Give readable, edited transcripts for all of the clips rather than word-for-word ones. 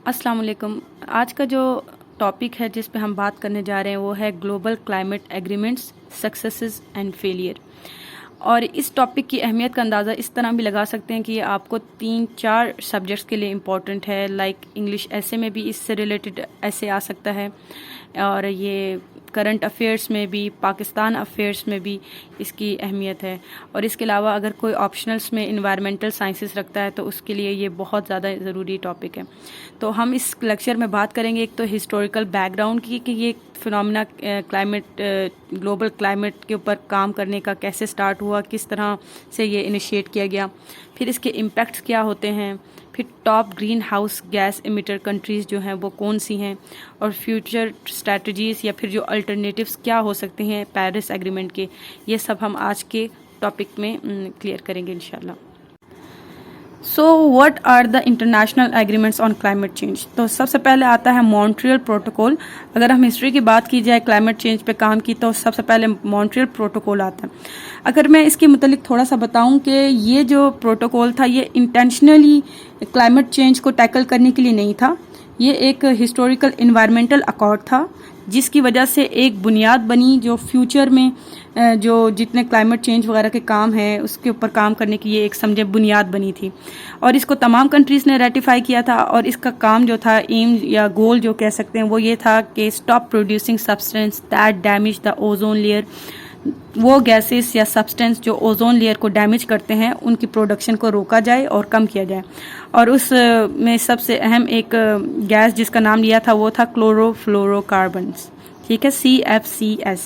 अस्सलाम वालेकुम। आज का जो टॉपिक है जिस पे हम बात करने जा रहे हैं वो है global climate agreements, successes and failure. और इस टॉपिक की अहमियत का अंदाज़ा इस तरह भी लगा सकते हैं कि ये आपको 3-4 सब्जेक्ट्स के लिए इम्पोर्टेंट है। लाइक इंग्लिश ऐसे में भी इससे रिलेटेड ऐसे आ सकता है, और ये करंट अफेयर्स में भी, पाकिस्तान अफेयर्स में भी इसकी अहमियत है। और इसके अलावा अगर कोई ऑप्शनल्स में इन्वायरमेंटल साइंसेस रखता है तो उसके लिए ये बहुत ज़्यादा ज़रूरी टॉपिक है। तो हम इस लेक्चर में बात करेंगे एक तो हिस्टोरिकल बैकग्राउंड की कि ये फिनोमेना ग्लोबल क्लाइमेट के ऊपर काम करने का कैसे स्टार्ट हुआ, किस तरह से ये इनिशिएट किया गया, फिर इसके इम्पैक्ट्स क्या होते हैं, फिर top greenhouse gas emitter countries जो हैं वो कौन सी हैं, और फ्यूचर स्ट्रैटेजीज़ या फिर जो अल्टरनेटिव्स क्या हो सकते हैं पेरिस एग्रीमेंट के। ये सब हम आज के टॉपिक में क्लियर करेंगे इंशाल्लाह। So what are the international agreements on climate change. तो सबसे पहले आता है मॉन्ट्रियल प्रोटोकॉल। अगर हम हिस्ट्री की बात की जाए क्लाइमेट चेंज पे काम की तो सबसे पहले मॉन्ट्रियल प्रोटोकॉल आता है। अगर मैं इसके मुतालिक थोड़ा सा बताऊं कि ये जो प्रोटोकॉल था ये इंटेंशनली क्लाइमेट चेंज को टैकल करने के लिए नहीं था। ये एक हिस्टोरिकल इन्वायरमेंटल अकॉर्ड था जिसकी वजह से एक बुनियाद बनी जो फ्यूचर में जो जितने क्लाइमेट चेंज वगैरह के काम हैं उसके ऊपर काम करने की ये एक समझे बुनियाद बनी थी। और इसको तमाम कंट्रीज़ ने रेटिफाई किया था। और इसका काम जो था, एम या गोल जो कह सकते हैं, वो ये था कि stop producing substance that damage the ozone layer. वो गैसेस या सब्सटेंस जो ओजोन लेयर को डैमेज करते हैं उनकी प्रोडक्शन को रोका जाए और कम किया जाए। और उस में सबसे अहम एक गैस जिसका नाम लिया था वो था क्लोरोफ्लोरोकार्बन्स, ठीक है, CFCS।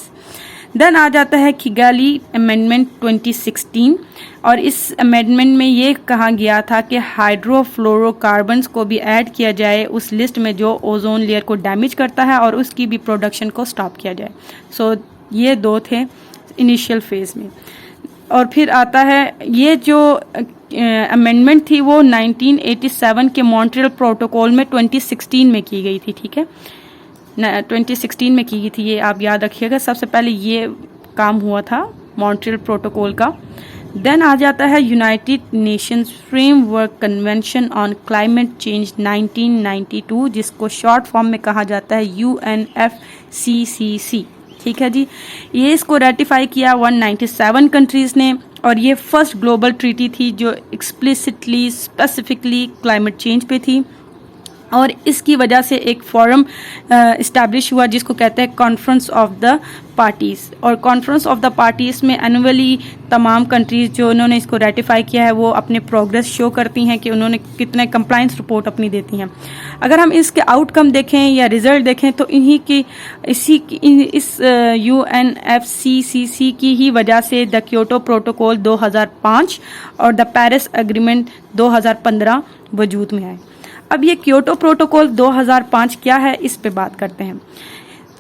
देन आ जाता है किगाली अमेंडमेंट 2016। और इस अमेंडमेंट में ये कहा गया था कि हाइड्रोफ्लोरोकार्बन्स को भी ऐड किया जाए उस लिस्ट में जो ओजोन लेयर को डैमेज करता है और उसकी भी प्रोडक्शन को स्टॉप किया जाए। सो ये दो थे इनिशियल फेज में। और फिर आता है ये जो अमेंडमेंट थी वो 1987 के मॉन्ट्रियल प्रोटोकॉल में 2016 में की गई थी, ठीक है, 2016 में की गई थी, ये आप याद रखिएगा। सबसे पहले ये काम हुआ था मॉन्ट्रियल प्रोटोकॉल का। देन आ जाता है United Nations framework convention on climate change 1992, जिसको शॉर्ट फॉर्म में कहा जाता है UNFCCC, ठीक है जी। ये इसको रेटिफाई किया 197 कंट्रीज ने। और ये फर्स्ट ग्लोबल ट्रीटी थी जो एक्सप्लिसिटली स्पेसिफिकली क्लाइमेट चेंज पे थी। और इसकी वजह से एक फोरम इस्टेब्लिश हुआ जिसको कहते हैं कॉन्फ्रेंस ऑफ द पार्टीज़। और कॉन्फ्रेंस ऑफ द पार्टीज़ में एनुअली तमाम कंट्रीज़ जो उन्होंने इसको रेटिफाई किया है वो अपने प्रोग्रेस शो करती हैं कि उन्होंने कितने कंप्लाइंस रिपोर्ट अपनी देती हैं। अगर हम इसके आउटकम देखें या रिजल्ट देखें तो इस UNFCCC की ही वजह से द क्योटो प्रोटोकॉल 2005 और द पेरिस एग्रीमेंट 2015 वजूद में आए। अब ये क्योटो प्रोटोकॉल 2005 क्या है, इस पे बात करते हैं।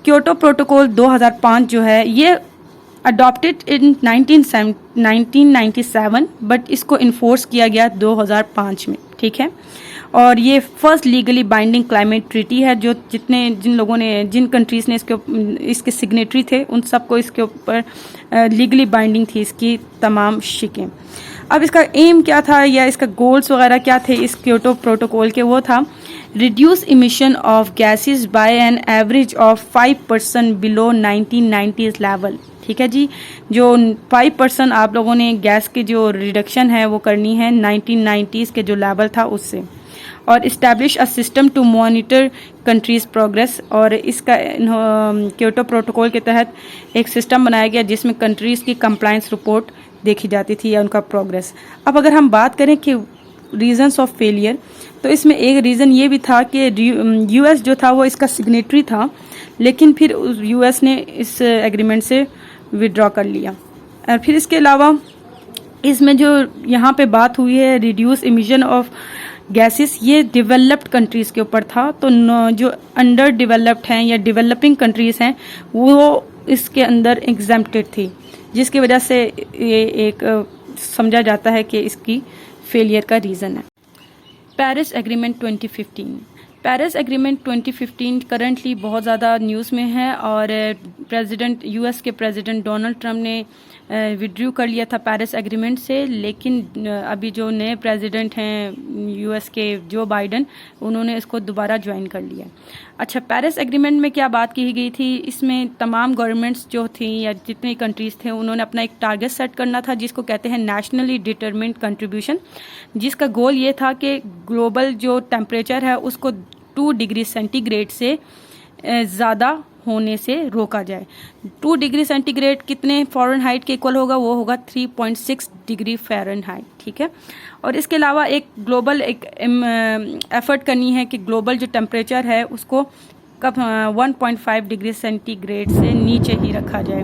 क्योटो प्रोटोकॉल 2005 जो है ये अडॉप्टेड इन 1997 बट इसको इन्फोर्स किया गया 2005 में, ठीक है। और ये first legally binding climate treaty है जो जिन कंट्रीज़ ने इसके सिग्नेटरी थे उन सबको इसके ऊपर लीगली बाइंडिंग थी इसकी तमाम शिकें। अब इसका एम क्या था या इसका गोल्स वगैरह क्या थे इस क्योटो प्रोटोकॉल के, वो था reduce emission of gases bye an average of 5% below 1990s level, ठीक है जी। जो 5% आप लोगों ने गैस के जो रिडक्शन है वो करनी है 1990s के जो लेवल था उससे। और establish a system to monitor countries progress. और इसका क्योटो प्रोटोकॉल के तहत एक सिस्टम बनाया गया जिसमें कंट्रीज़ की कंप्लायंस रिपोर्ट देखी जाती थी या उनका प्रोग्रेस। अब अगर हम बात करें कि रीजंस ऑफ फेलियर तो इसमें एक रीज़न ये भी था कि US जो था वो इसका सिग्नेटरी था लेकिन फिर US ने इस एग्रीमेंट से विड्रॉ कर लिया। और फिर इसके अलावा इसमें जो यहाँ पे बात हुई है रिड्यूस इमिशन ऑफ गैसेस, ये डेवलप्ड कंट्रीज़ के ऊपर था। तो जो अंडर डेवलप्ड हैं या डेवलपिंग कंट्रीज़ हैं वो इसके अंदर एग्जेम्प्टेड थी, जिसकी वजह से ये एक समझा जाता है कि इसकी फेलियर का रीज़न है। Paris agreement 2015। Paris agreement 2015 currently बहुत ज़्यादा न्यूज़ में है और यूएस के प्रेसिडेंट डोनाल्ड ट्रंप ने विड्रू कर लिया था पेरिस एग्रीमेंट से, लेकिन अभी जो नए प्रेसिडेंट हैं यूएस के जो बाइडन, उन्होंने इसको दोबारा ज्वाइन कर लिया। अच्छा, पेरिस एग्रीमेंट में क्या बात की गई थी, इसमें तमाम गवर्नमेंट्स जो थी या जितनी कंट्रीज़ थे उन्होंने अपना एक टारगेट सेट करना था जिसको कहते हैं नेशनली डिटरमिन्ड कंट्रीब्यूशन, जिसका गोल ये था कि ग्लोबल जो टेम्परेचर है उसको 2 डिग्री सेंटीग्रेड से ज़्यादा होने से रोका जाए। 2 डिग्री सेंटीग्रेड कितने फ़ारेनहाइट के इक्वल होगा, वो होगा 3.6 डिग्री फ़ारेनहाइट, ठीक है। और इसके अलावा एक ग्लोबल एफर्ट करनी है कि ग्लोबल जो टेम्परेचर है उसको कब 1.5 डिग्री सेंटीग्रेड से नीचे ही रखा जाए।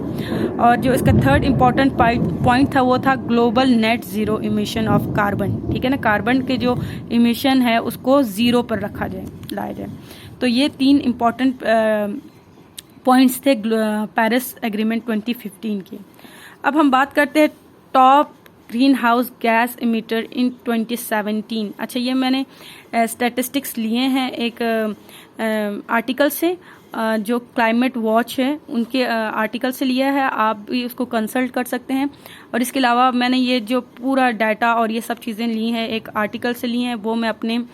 और जो इसका थर्ड इम्पॉर्टेंट पॉइंट था वो था global net zero emission of carbon, ठीक है ना। कार्बन के जो इमिशन है उसको ज़ीरो पर रखा जाए, लाया जाए। तो ये 3 इम्पॉर्टेंट पॉइंट्स थे पेरिस एग्रीमेंट 2015 के। अब हम बात करते हैं top greenhouse gas emitter in 2017। अच्छा, ये मैंने स्टैटिस्टिक्स लिए हैं एक आर्टिकल से, जो क्लाइमेट वॉच है उनके आर्टिकल से लिया है, आप भी उसको कंसल्ट कर सकते हैं। और इसके अलावा मैंने ये जो पूरा डाटा और ये सब चीज़ें ली हैं एक आर्टिकल से ली हैं, वो मैं अपने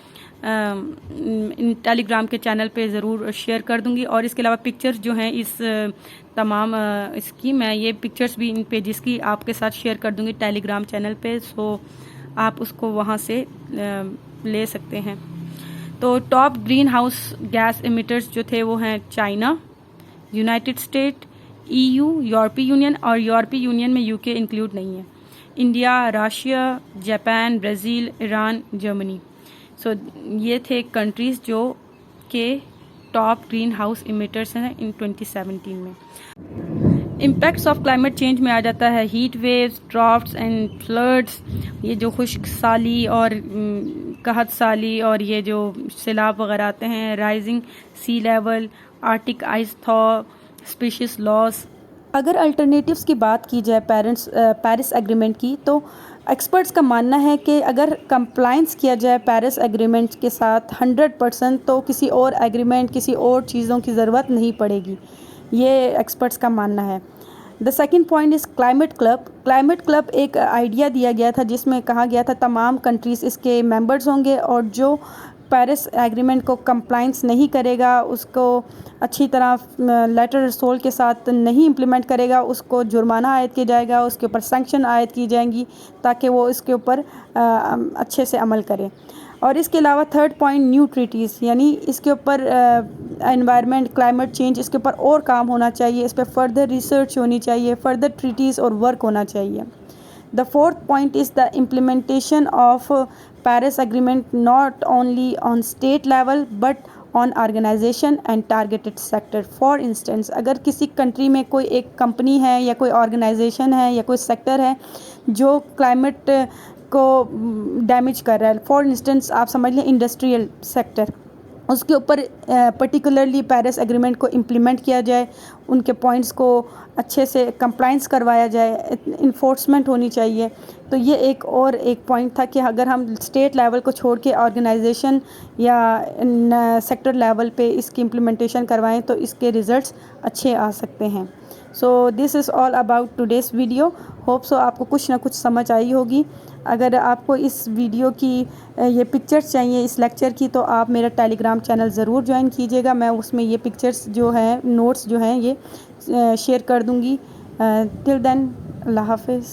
टेलीग्राम के चैनल पे ज़रूर शेयर कर दूंगी। और इसके अलावा पिक्चर्स जो हैं इस तमाम इसकी, मैं ये पिक्चर्स भी इन पेजेस की आपके साथ शेयर कर दूंगी टेलीग्राम चैनल पे, सो आप उसको वहाँ से ले सकते हैं। तो top greenhouse gas emitters जो थे वो हैं चाइना, यूनाइटेड स्टेट, EU, यूरोपीय यूनियन, और यूरोपीय यूनियन में UK इंक्लूड नहीं है, India, Russia, Japan, Brazil, Iran, Germany. So ये थे कंट्रीज़ जो के टॉप ग्रीन हाउस इमिटर्स हैं इन 2017 में। इम्पैक्ट्स ऑफ क्लाइमेट चेंज में आ जाता है heat waves, drafts and floods, ये जो खुश्क साली और कहत साली और ये जो सैलाब वगैरह आते हैं, rising sea level, Arctic ice thaw, species loss. अगर अल्टरनेटिव्स की बात की जाए पेरिस एग्रीमेंट की, तो एक्सपर्ट्स का मानना है कि अगर कंप्लाइंस किया जाए पेरिस एग्रीमेंट के साथ 100%, तो किसी और एग्रीमेंट, किसी और चीज़ों की ज़रूरत नहीं पड़ेगी, ये एक्सपर्ट्स का मानना है। The second point is climate club. Climate club एक आइडिया दिया गया था जिसमें कहा गया था तमाम कंट्रीज़ इसके मेंबर्स होंगे और जो पेरिस एग्रीमेंट को कंप्लाइंस नहीं करेगा, उसको अच्छी तरह लेटर रिसोल के साथ नहीं इम्प्लीमेंट करेगा, उसको जुर्माना आयद किया जाएगा, उसके ऊपर सैंक्शन आयद की जाएंगी ताकि वो इसके ऊपर अच्छे से अमल करे। और इसके अलावा थर्ड पॉइंट न्यू ट्रीटीज़, यानी इसके ऊपर एनवायरनमेंट, क्लाइमेट चेंज, इसके ऊपर और काम होना चाहिए, इस पर फर्दर रिसर्च होनी चाहिए, फर्दर ट्रीटीज़ और वर्क होना चाहिए। The fourth point is the implementation of Paris Agreement not only on state level but on organization and targeted sector. For instance, अगर किसी कंट्री में कोई एक कंपनी है या कोई ऑर्गेनाइजेशन है या कोई सेक्टर है जो क्लाइमेट को डैमेज कर रहा है, फॉर इंस्टेंस आप समझ लें इंडस्ट्रियल सेक्टर, उसके ऊपर पर्टिकुलरली पेरिस एग्रीमेंट को इम्प्लीमेंट किया जाए, उनके पॉइंट्स को अच्छे से कंप्लाइंस करवाया जाए, इन्फोर्समेंट होनी चाहिए। तो ये एक पॉइंट था कि अगर हम स्टेट लेवल को छोड़ के ऑर्गेनाइजेशन या सेक्टर लेवल पे इसकी इम्प्लीमेंटेशन करवाएं तो इसके रिज़ल्ट्स अच्छे आ सकते हैं। So this is all about today's video. Hope so आपको कुछ ना कुछ समझ आई होगी। अगर आपको इस वीडियो की ये पिक्चर्स चाहिए इस लेक्चर की, तो आप मेरा टेलीग्राम चैनल ज़रूर ज्वाइन कीजिएगा। मैं उसमें ये पिक्चर्स जो हैं, नोट्स जो हैं, ये शेयर कर दूँगी। टिल देन, अल्लाह हाफ़िज़।